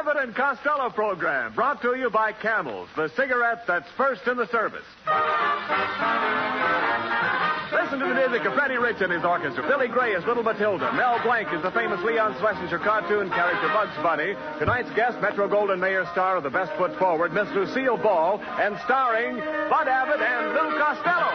Abbott and Costello program, brought to you by Camels, the cigarette that's first in the service. Listen to the music of Freddie Rich and his orchestra. Billy Gray is Little Matilda. Mel Blanc is the famous Leon Schlesinger cartoon character Bugs Bunny. Tonight's guest, Metro-Goldwyn-Mayer star of The Best Foot Forward, Miss Lucille Ball, and starring Bud Abbott and Lou Costello.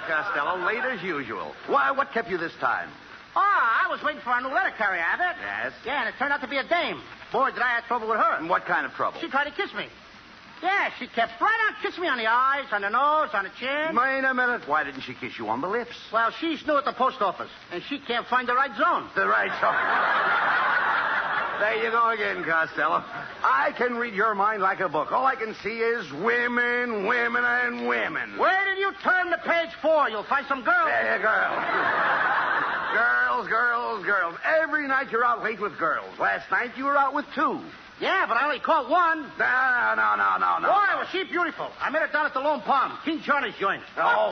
Costello, late as usual. Why, what kept you this time? Oh, I was waiting for our new letter carrier, Abbott. Yes? Yeah, and it turned out to be a dame. Boy, did I have trouble with her. And what kind of trouble? She tried to kiss me. Yeah, she kept right on kissing me on the eyes, on the nose, on the chin. Wait a minute. Why didn't she kiss you on the lips? Well, she's new at the post office, and she can't find the right zone. The right zone. There you go again, Costello. I can read your mind like a book. All I can see is women, women, and women. Where did you turn to page 4? You'll find some girls. There, girls. Girls, girls, girls. Every night you're out late with girls. Last night you were out with 2. Yeah, but I only caught one. No. Boy, was she beautiful. I met her down at the Lone Palm, King Charlie's joint. Oh.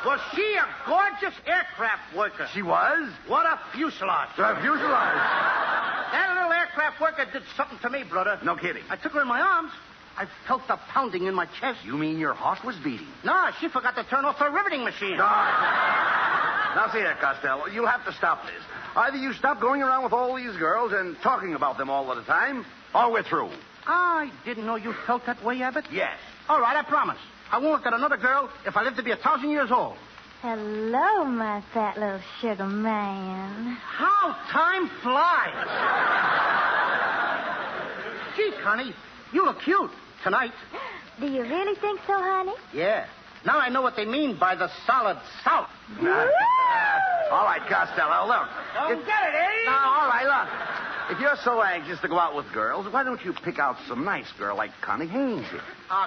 Was she a gorgeous aircraft worker? She was? What a fuselage. A fuselage. That little aircraft worker did something to me, brother. No kidding. I took her in my arms. I felt the pounding in my chest. You mean your heart was beating? No, she forgot to turn off her riveting machine. Now, see there, Costello. You'll have to stop this. Either you stop going around with all these girls and talking about them all the time, or we're through. I didn't know you felt that way, Abbott. Yes. All right, I promise. I won't look at another girl if I live to be 1,000 years old. Hello, my fat little sugar man. How time flies. Gee, Connie, you look cute tonight. Do you really think so, honey? Yeah. Now I know what they mean by the solid south. All right, Costello, look. Don't get it, eh? No, all right, look. If you're so anxious to go out with girls, why don't you pick out some nice girl like Connie Haynes here?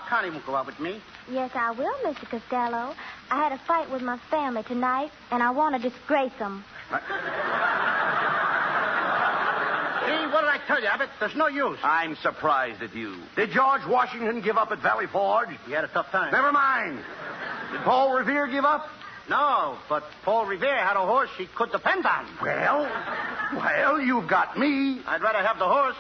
Connie won't go out with me. Yes, I will, Mr. Costello. I had a fight with my family tonight, and I want to disgrace them. See, what did I tell you, Abbott? There's no use. I'm surprised at you. Did George Washington give up at Valley Forge? He had a tough time. Never mind. Did Paul Revere give up? No, but Paul Revere had a horse he could depend on. Well, you've got me. I'd rather have the horse.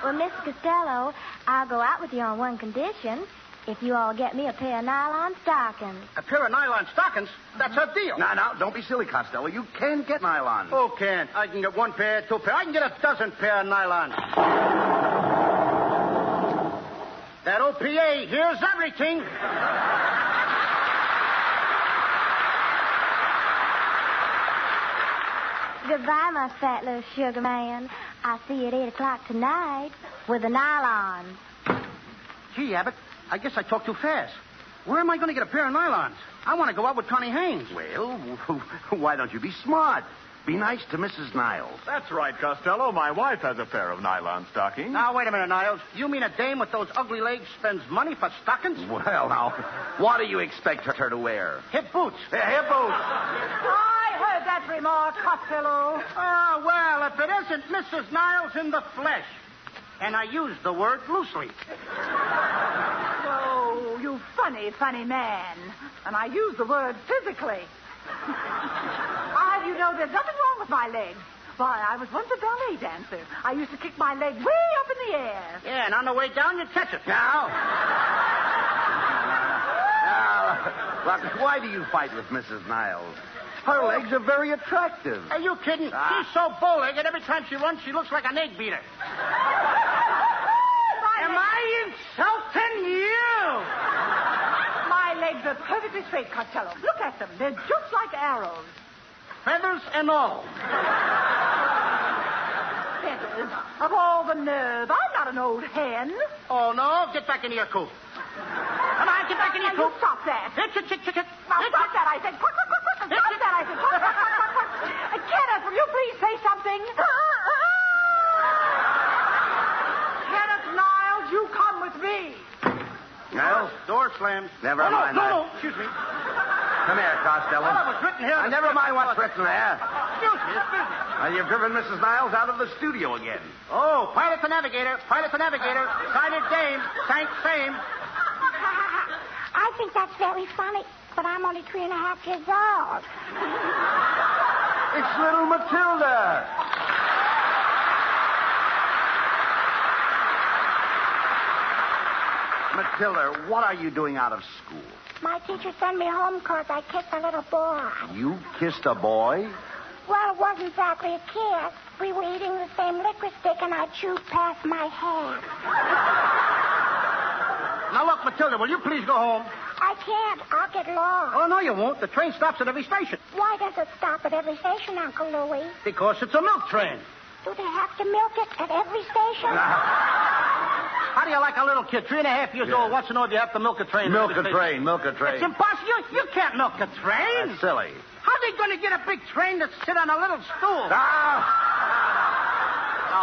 Well, Mr. Costello, I'll go out with you on one condition. If you all get me a pair of nylon stockings. A pair of nylon stockings? That's a deal. Now, don't be silly, Costello. You can get nylon. Who can? I can get 1 pair, 2 pair. I can get a dozen pair of nylon. That OPA hears everything. Goodbye, my fat little sugar man. I'll see you at 8 o'clock tonight with the nylons. Gee, Abbott, I guess I talked too fast. Where am I going to get a pair of nylons? I want to go out with Connie Haynes. Well, why don't you be smart? Be nice to Mrs. Niles. That's right, Costello. My wife has a pair of nylon stockings. Now, wait a minute, Niles. You mean a dame with those ugly legs spends money for stockings? Well, now, what do you expect her to wear? Hip boots. Hip boots. I heard that remark, Costello. Well, if it isn't Mrs. Niles in the flesh. And I use the word loosely. Oh, you funny, funny man. And I use the word physically. You know, there's nothing wrong with my legs. Why, I was once a ballet dancer. I used to kick my leg way up in the air. Yeah, and on the way down, you catch it. Now, look, why do you fight with Mrs. Niles? Her legs are very attractive. Are you kidding? She's so bow-legged, every time she runs, she looks like an egg beater. Am I insulting you? My legs are perfectly straight, Costello. Look at them. They're just like arrows. Feathers and all. Feathers? Of all the nerve. I'm not an old hen. Oh, no? Get back into your coop. Come on, get back in your coop. You stop that. Now, stop that, I said. Stop that, I said. Kenneth, will you please say something? Kenneth Niles, you come with me. Well, door slammed. Never mind. No, excuse me. Come here, Costello. Well, it was written here. Never mind what's written there. Excuse me. Well, you've driven Mrs. Niles out of the studio again. Oh, pilot to navigator. Silent game. Thanks, same. I think that's very funny, but I'm only 3.5 years old. It's little Matilda. Matilda, what are you doing out of school? My teacher sent me home because I kissed a little boy. You kissed a boy? Well, it wasn't exactly a kiss. We were eating the same liquor stick, and I chewed past my hand. Now, look, Matilda, will you please go home? I can't. I'll get lost. Oh, no, you won't. The train stops at every station. Why does it stop at every station, Uncle Louie? Because it's a milk train. Do they have to milk it at every station? How do you like a little kid, 3.5 years old, wants to know if you have to milk a train? Milk a train. It's impossible. You can't milk a train. That's silly. How are they going to get a big train to sit on a little stool? Now,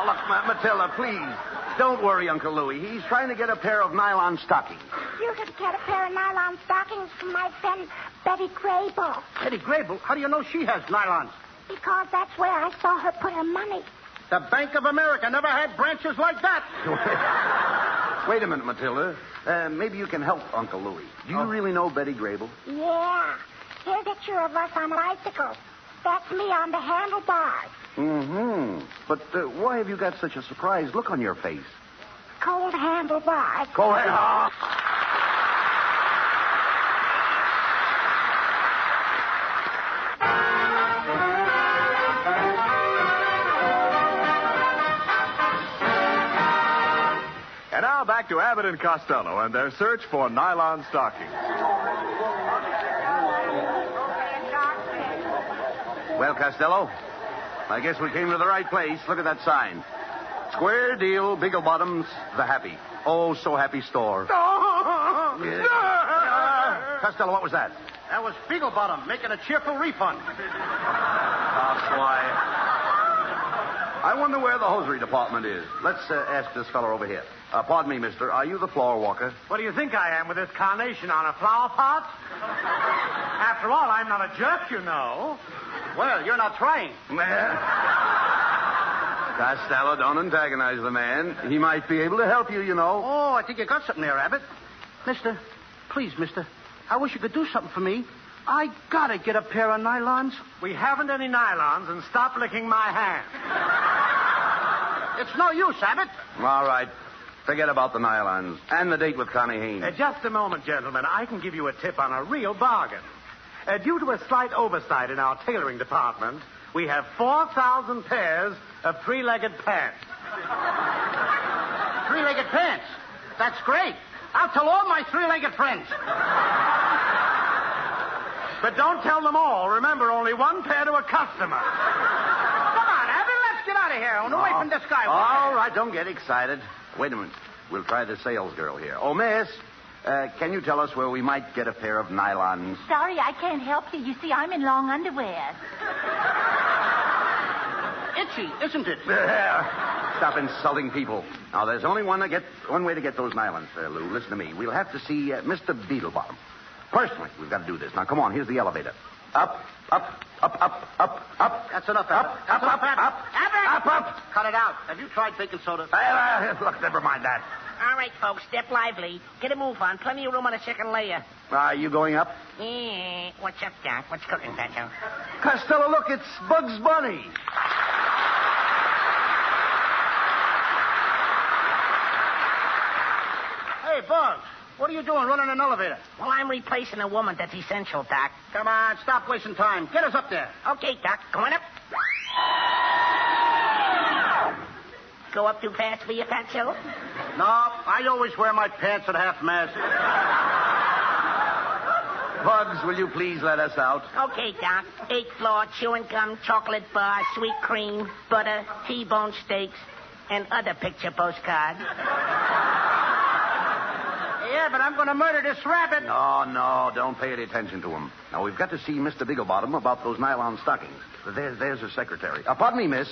look, Matilda, please. Don't worry, Uncle Louie. He's trying to get a pair of nylon stockings. You could get a pair of nylon stockings from my friend Betty Grable. Betty Grable? How do you know she has nylons? Because that's where I saw her put her money. The Bank of America never had branches like that. Wait a minute, Matilda. Maybe you can help Uncle Louie. Do you really know Betty Grable? Yeah. Here's a picture of us on bicycles. That's me on the handlebars. Mm-hmm. But why have you got such a surprised look on your face? Cold handlebars. Go ahead. And now back to Abbott and Costello and their search for nylon stockings. Well, Costello, I guess we came to the right place. Look at that sign. Square deal, Biggle Bottoms, the happy. Oh, so happy store. Costello, what was that? That was Beaglebottom making a cheerful refund. I wonder where the hosiery department is. Let's ask this fellow over here. Pardon me, mister. Are you the floor walker? What do you think I am with this carnation on a flower pot? After all, I'm not a jerk, you know. Well, you're not trying. Costello, don't antagonize the man. He might be able to help you, you know. Oh, I think you got something there, Abbott. Mister, please, mister, I wish you could do something for me. I gotta get a pair of nylons. We haven't any nylons, and stop licking my hand. It's no use, Abbott. All right. Forget about the nylons and the date with Connie Haynes. Just a moment, gentlemen. I can give you a tip on a real bargain. Due to a slight oversight in our tailoring department, we have 4,000 pairs of three-legged pants. Three-legged pants? That's great. I'll tell all my three-legged friends. But don't tell them all. Remember, only one pair to a customer. Come on, Abbott, let's get out of here. Away from this guy. All right, don't get excited. Wait a minute. We'll try the sales girl here. Oh, miss, can you tell us where we might get a pair of nylons? Sorry, I can't help you. You see, I'm in long underwear. Itchy, isn't it? Stop insulting people. Now, there's only one way to get those nylons, Lou. Listen to me. We'll have to see Mr. Beetlebottom. Personally, we've got to do this. Now, come on. Here's the elevator. Up. That's enough, Abbott. Abbott! Cut it out. Have you tried baking soda? Look, never mind that. All right, folks, step lively. Get a move on. Plenty of room on the second layer. Are you going up? What's up, Doc? What's cooking, Pancho? Costello, look, it's Bugs Bunny. Hey, Bugs, what are you doing running an elevator? Well, I'm replacing a woman. That's essential, Doc. Come on, stop wasting time. Get us up there. Okay, Doc. Going up. Go up too fast for you, Pancho? No, I always wear my pants at half-mast. Bugs, will you please let us out? Okay, Doc. 8th floor, chewing gum, chocolate bar, sweet cream, butter, T-bone steaks, and other picture postcards. Yeah, but I'm going to murder this rabbit. No, don't pay any attention to him. Now, we've got to see Mr. Bigglebottom about those nylon stockings. There's his secretary. Pardon me, miss.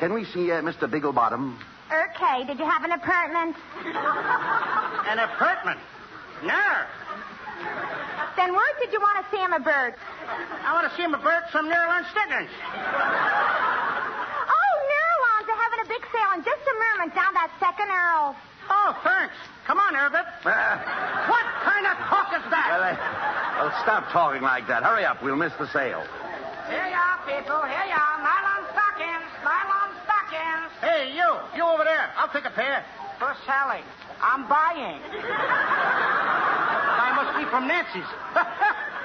Can we see Mr. Bigglebottom? Okay, did you have an appointment? An apartment? No. Then where did you want to see him about? I want to see him about some nylon stickers. Merman down that second arrow. Oh, thanks. Come on, Abbott. What kind of talk is that? Well, stop talking like that. Hurry up. We'll miss the sale. Here you are, people. Here you are. Nylon stockings. Nylon stockings. Hey, you. You over there. I'll take a pair. For Sally. I'm buying. I must be from Nancy's.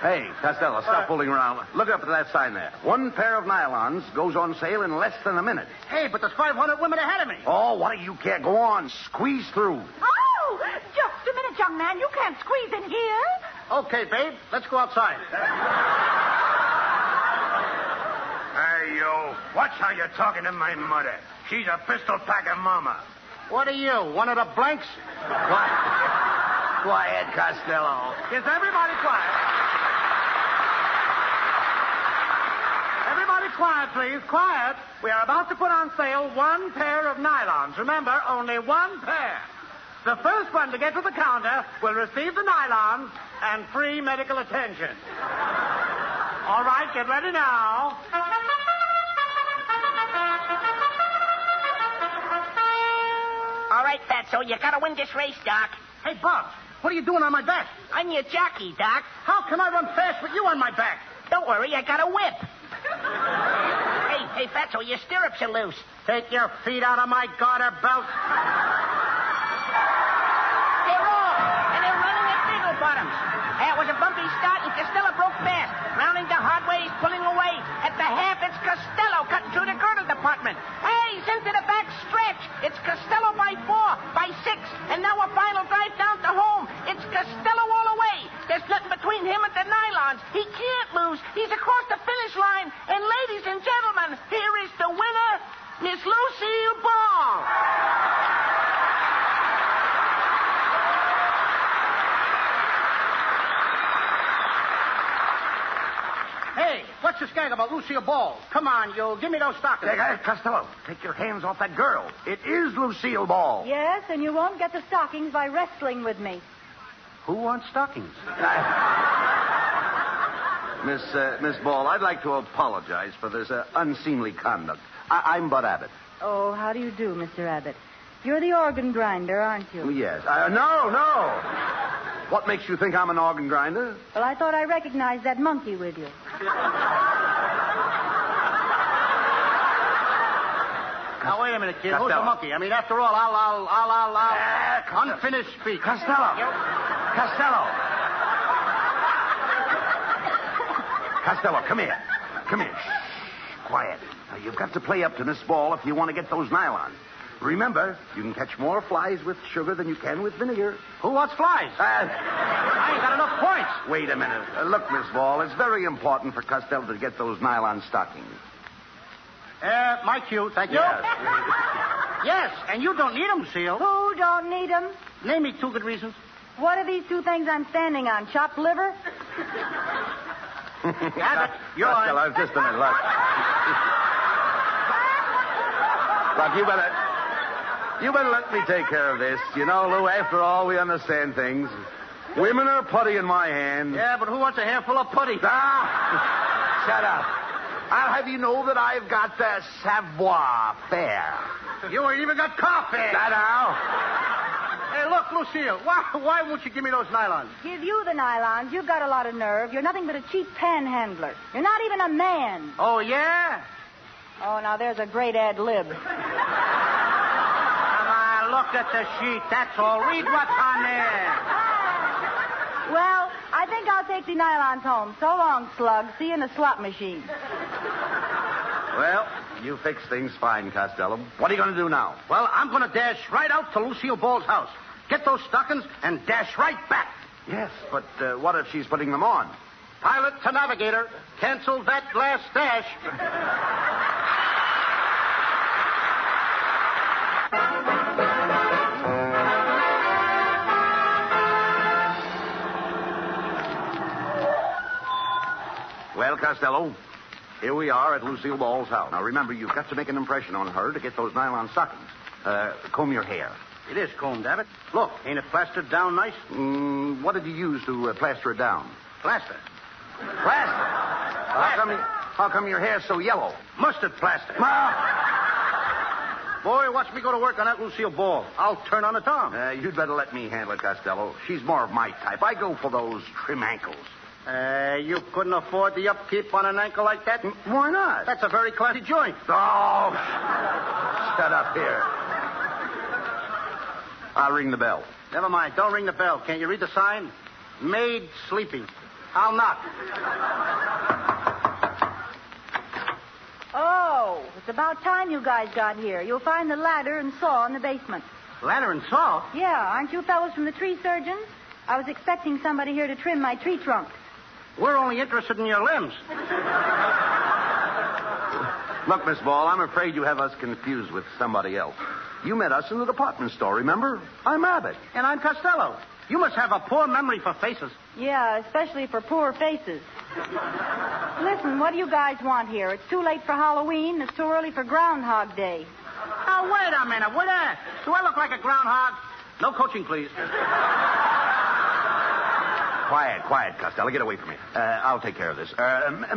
Hey, Costello, stop fooling around. Look up at that sign there. One pair of nylons goes on sale in less than a minute. Hey, but there's 500 women ahead of me. Oh, what do you care? Go on. Squeeze through. Oh, just a minute, young man. You can't squeeze in here. Okay, babe. Let's go outside. Hey, you. Watch how you're talking to my mother. She's a pistol-packing mama. What are you, one of the blanks? Quiet, Costello. Is everybody quiet? Everybody quiet, please. Quiet. We are about to put on sale one pair of nylons. Remember, only one pair. The first one to get to the counter will receive the nylons and free medical attention. All right, get ready now. All right, Fatso, you gotta win this race, Doc. Hey, Bob, what are you doing on my back? I'm your jockey, Doc. How can I run fast with you on my back? Don't worry, I got a whip. Hey, Fatso, your stirrups are loose. Take your feet out of my garter belt. They're off, and they're running at Beagle Bottoms. It was a bumpy start, and Costello broke fast. Rounding the hard way, he's pulling away. At the half, it's Costello cutting through the girdle department. Hey, he's into the back stretch. It's Costello by 4, by 6, and now a final drive down to home. It's Costello all the way. There's nothing between him and the nylons. He can't lose. He's across the finish line. And ladies and gentlemen, here is the winner, Miss Lucille Ball. Hey, what's this gag about Lucille Ball? Come on, you. Give me those stockings. Hey, Costello, take your hands off that girl. It is Lucille Ball. Yes, and you won't get the stockings by wrestling with me. Who wants stockings? Miss Ball, I'd like to apologize for this unseemly conduct. I'm Bud Abbott. Oh, how do you do, Mr. Abbott? You're the organ grinder, aren't you? Yes. No. What makes you think I'm an organ grinder? Well, I thought I recognized that monkey with you. Now, wait a minute, kid. Who's Costello. the monkey? I mean, after all, I'll unfinished speech. Costello. Costello, come here. Shh, quiet. Now, you've got to play up to Miss Ball if you want to get those nylons. Remember, you can catch more flies with sugar than you can with vinegar. Who wants flies? I ain't got enough points. Wait a minute. Look, Miss Ball, it's very important for Costello to get those nylon stockings. My cue, thank you. Yes, and you don't need them, Lucille. Who don't need them? Name me 2 good reasons. What are these 2 things I'm standing on? Chopped liver? Abbott, you're Costello, on. just a minute. Look, you better let me take care of this. You know, Lou, after all, we understand things. Women are putty in my hand. Yeah, but who wants a handful of putty? Ah, shut up. I'll have you know that I've got the savoir faire. You ain't even got coffee. That now? Hey, look, Lucille, why won't you give me those nylons? Give you the nylons. You've got a lot of nerve. You're nothing but a cheap panhandler. You're not even a man. Oh, yeah? Oh, now there's a great ad lib. Come on, look at the sheet. That's all. Read what's on there. Well, I think I'll take the nylons home. So long, slug. See you in the slot machine. Well, you fix things fine, Costello. What are you going to do now? Well, I'm going to dash right out to Lucille Ball's house. Get those stockings and dash right back. Yes, but what if she's putting them on? Pilot to navigator. Cancel that last dash. Well, Costello, here we are at Lucille Ball's house. Now, remember, you've got to make an impression on her to get those nylon stockings. Comb your hair. It is combed, Abbott. Look, ain't it plastered down nice? What did you use to plaster it down? Plaster. Plaster? How come your hair's so yellow? Mustard plaster. Boy, watch me go to work on that Lucille ball. I'll turn on the tom. You'd better let me handle it, Costello. She's more of my type. I go for those trim ankles. You couldn't afford the upkeep on an ankle like that? Why not? That's a very classy joint. Oh, shut up here. I'll ring the bell. Never mind. Don't ring the bell. Can't you read the sign? Maid sleeping. I'll knock. Oh, it's about time you guys got here. You'll find the ladder and saw in the basement. Ladder and saw? Yeah, aren't you fellows from the tree surgeons? I was expecting somebody here to trim my tree trunk. We're only interested in your limbs. Look, Miss Ball, I'm afraid you have us confused with somebody else. You met us in the department store, remember? I'm Abbott. And I'm Costello. You must have a poor memory for faces. Yeah, especially for poor faces. Listen, what do you guys want here? It's too late for Halloween. It's too early for Groundhog Day. Now, wait a minute. Wait a... Do I look like a groundhog? No coaching, please. Quiet, Costello. Get away from me. I'll take care of this.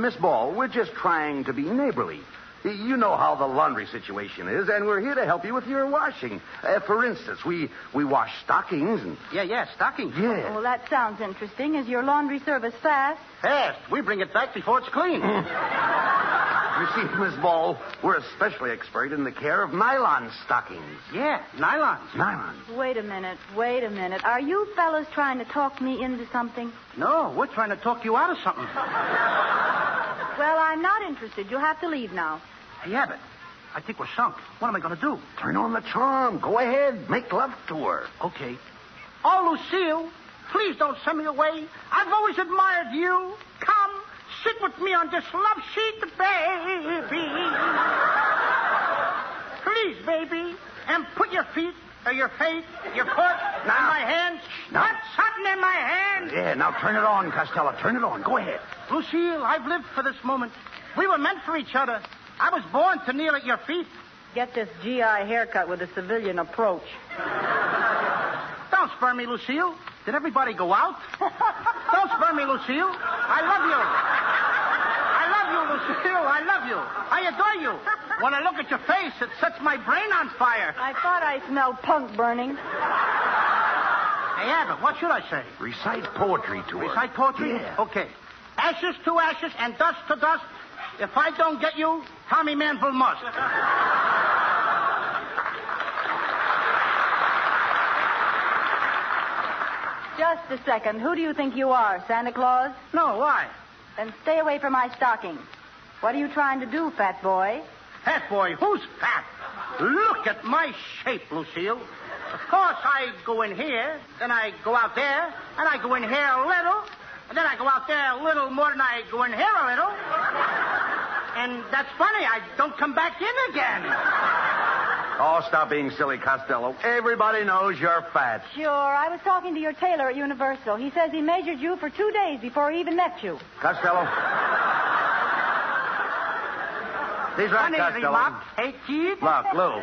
Miss Ball, we're just trying to be neighborly. You know how the laundry situation is, and we're here to help you with your washing. For instance, we wash stockings and... Yeah, stockings. Yeah. Well, that sounds interesting. Is your laundry service fast? Fast. We bring it back before it's clean. You see, Miss Ball, we're especially expert in the care of nylon stockings. Yeah, nylons. Nylon. Wait a minute. Are you fellas trying to talk me into something? No, we're trying to talk you out of something. Well, I'm not interested. You'll have to leave now. Hey, Abbott, I think we're sunk. What am I going to do? Turn on the charm. Go ahead. Make love to her. Okay. Oh, Lucille, please don't send me away. I've always admired you. Come, sit with me on this love sheet, baby. Please, baby. And put your feet, or your feet, your foot in my hands. Now. Put something in my hand. Yeah, now turn it on, Costello. Turn it on. Go ahead. Lucille, I've lived for this moment. We were meant for each other. I was born to kneel at your feet. Get this GI haircut with a civilian approach. Don't spur me, Lucille. Did everybody go out? Don't spur me, Lucille. I love you. I love you, Lucille. I love you. I adore you. When I look at your face, it sets my brain on fire. I thought I smelled punk burning. Hey, Abbott, what should I say? Recite poetry to her. Recite poetry? Yeah. Okay. Ashes to ashes and dust to dust. If I don't get you, Tommy Manville must. Just a second. Who do you think you are, Santa Claus? No, why? Then stay away from my stockings. What are you trying to do, fat boy? Fat boy, who's fat? Look at my shape, Lucille. Of course, I go in here, then I go out there, and I go in here a little, and then I go out there a little more than I go in here a little. And that's funny, I don't come back in again. Oh, stop being silly, Costello. Everybody knows you're fat. Sure. I was talking to your tailor at Universal. He says he measured you for 2 days before he even met you. Costello. He's right, Funny Costello. remark. Hey, kid. Look, Lou,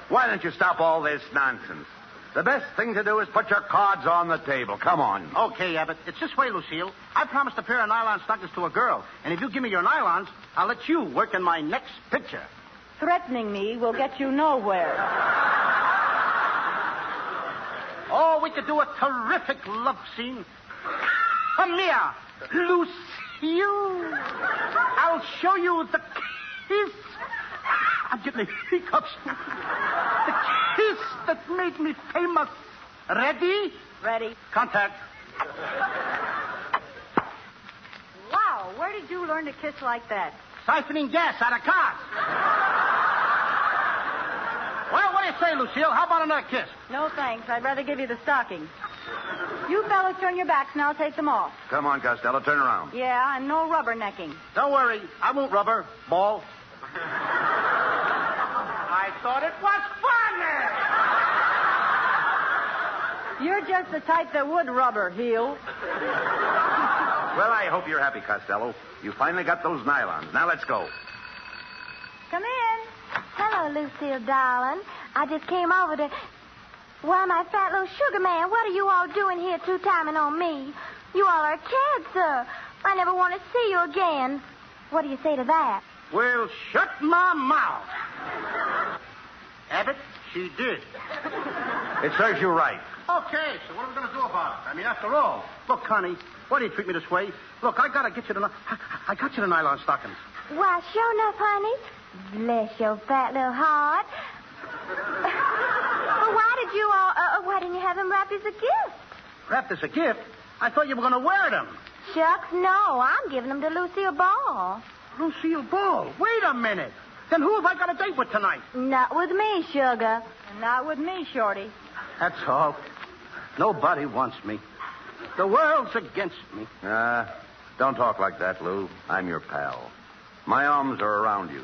why don't you stop all this nonsense? The best thing to do is put your cards on the table. Come on. Okay, Abbott. It's this way, Lucille. I promised a pair of nylon stockings to a girl. And if you give me your nylons, I'll let you work in my next picture. Threatening me will get you nowhere. Oh, we could do a terrific love scene. Come here, Lucille. I'll show you the kiss. I'm getting the hiccups. The kiss that made me famous. Ready? Ready. Contact. Wow, where did you learn to kiss like that? Siphoning gas out of cars. Well, what do you say, Lucille? How about another kiss? No, thanks. I'd rather give you the stockings. You fellas turn your backs and I'll take them off. Come on, Costello. Turn around. Yeah, and no rubbernecking. Don't worry. I won't rubber. Ball. I thought it was funny. You're just the type that would rubber, heel. Well, I hope you're happy, Costello. You finally got those nylons. Now let's go. Come in. Hello, Lucille, darling. I just came over to... Why, my fat little sugar man, what are you all doing here two-timing on me? You all are kids, sir. I never want to see you again. What do you say to that? Well, shut my mouth. Abbott, she did. It serves you right. Okay, so what are we going to do about it? I mean, after all. Look, Connie, why do you treat me this way? Look, I got to get you I got you the nylon stockings. Why, sure enough, honey. Bless your fat little heart. Well, why didn't you have them wrapped as a gift? Wrapped as a gift? I thought you were going to wear them. Shucks, no. I'm giving them to Lucille Ball. Lucille Ball? Wait a minute. Then who have I got a date with tonight? Not with me, sugar. And not with me, Shorty. That's all. Nobody wants me. The world's against me. Don't talk like that, Lou. I'm your pal. My arms are around you.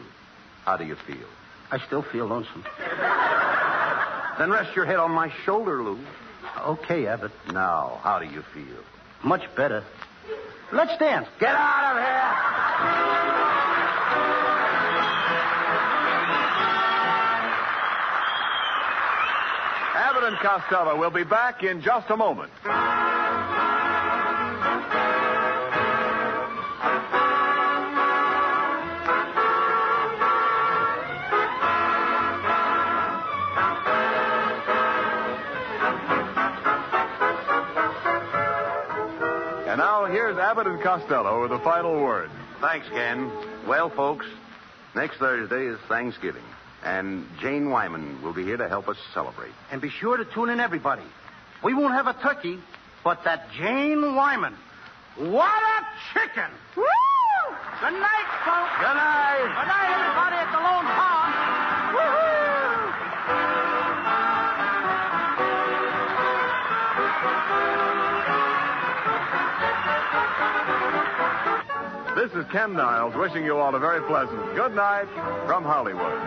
How do you feel? I still feel lonesome. Then rest your head on my shoulder, Lou. Okay, Abbott. Now, how do you feel? Much better. Let's dance. Get out of here! Abbott and Costello will be back in just a moment. And now here's Abbott and Costello with the final word. Thanks, Ken. Well, folks, next Thursday is Thanksgiving, and Jane Wyman will be here to help us celebrate. And be sure to tune in, everybody. We won't have a turkey, but that Jane Wyman. What a chicken! Woo! Good night, folks. Good night. Good night, everybody at the Lone Pond. Woo-hoo! This is Ken Niles wishing you all a very pleasant good night from Hollywood.